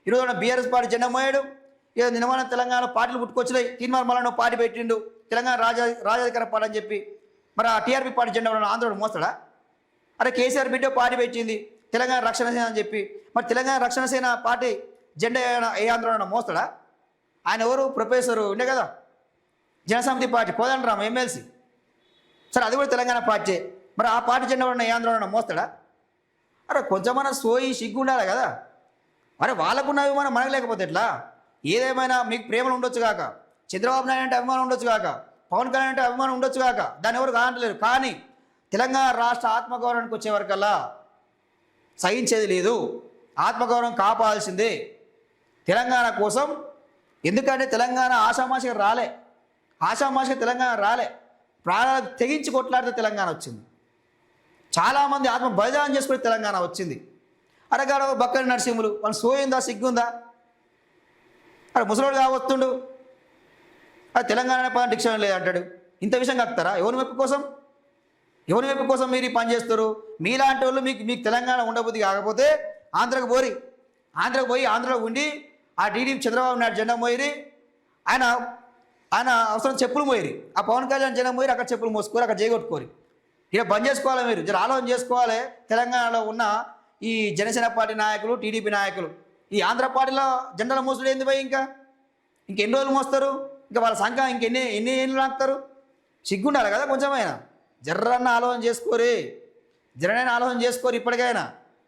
ఈరోజు BRS party జెండా మోయాడు. ఇక నిన్న తెలంగాణ పార్టీలు పుట్టుకొచ్చినాయి. తీన్మార్ మళ్ళీ పార్టీ పెట్టిండు తెలంగాణ రాజాధికార పార్టీ అని చెప్పి. మరి ఆ టీఆర్పీ పార్టీ జెండా ఆంధ్రుడు మోస్తాడా? అరే కేసీఆర్ బిడ్డ పార్టీ పెట్టింది తెలంగాణ రక్షణ సేన అని చెప్పి. మరి తెలంగాణ రక్షణ సేన పార్టీ జెండా ఏ ఆంధ్రుడు మోస్తాడా? ఆయన ఎవరు? ప్రొఫెసరు ఉండే కదా జనసమితి పార్టీ కోదండరామ్ ఎమ్మెల్సీ. సరే అది కూడా తెలంగాణ పార్టీ. మరి ఆ పార్టీ జెండా ఉన్న ఏ ఆంధ్రుడు మోస్తాడా? అరే కొంచెమన్నా సోయి సిగ్గు ఉండాలి కదా. అరే వాళ్ళకున్న అభిమానం మనకు లేకపోతే ఎట్లా? ఏదేమైనా మీకు ప్రేమలు ఉండొచ్చు కాక, చంద్రబాబు నాయుడు అంటే అభిమానం ఉండొచ్చు కాక, పవన్ కళ్యాణ్ అంటే అభిమానం ఉండొచ్చు కాక, దాన్ని ఎవరు కానట్లేరు. కానీ తెలంగాణ రాష్ట్ర ఆత్మగౌరవానికి వచ్చేవరకల్లా సహించేది లేదు. ఆత్మగౌరవం కాపాల్సిందే తెలంగాణ కోసం. ఎందుకంటే తెలంగాణ ఆషామాషిగా తెలంగాణ రాలే. ప్రాణాలకు తెగించి కొట్లాడితే తెలంగాణ వచ్చింది. చాలామంది ఆత్మ బలిదానం చేసుకుని తెలంగాణ వచ్చింది. అరగాడ బక్కడి నరసింహులు వాళ్ళు సోయిందా సిగ్గుందా? అరే ముసలోడు కావస్తుండు, అది తెలంగాణ పని డిక్షనరీ లేదంటాడు. ఇంత విషయం కక్తారా? ఎవరి మెప్పు కోసం మీరు ఈ పని చేస్తారు? మీలాంటి వాళ్ళు మీకు తెలంగాణ ఉండబుద్ధి కాకపోతే ఆంధ్రకు పోయి ఆంధ్రలో ఉండి ఆ టీడీపీ చంద్రబాబు నాయుడు జెండా మోయిరి, ఆయన అవసరం చెప్పులు మోయిరి, ఆ పవన్ కళ్యాణ్ జెండా మోయిరి, అక్కడ చెప్పులు మోసుకోరు, అక్కడ చేయగొట్టుకోరు. ఇక బంద్ చేసుకోవాలి. మీరు జర ఆలోచన చేసుకోవాలి. తెలంగాణలో ఉన్న ఈ జనసేన పార్టీ నాయకులు, టీడీపీ నాయకులు ఈ ఆంధ్ర పార్టీలో జెండాల మోసుడు ఏంది పోయి ఇంకెన్ని రోజులు మోస్తారు? ఇంకా వాళ్ళ సంఖ్య ఎన్ని ఏళ్ళు నాకుతారు? సిగ్గుండాలి కదా కొంచెమైనా. జర్రన్న ఆలోచన చేసుకోరు, ఇప్పటికైనా.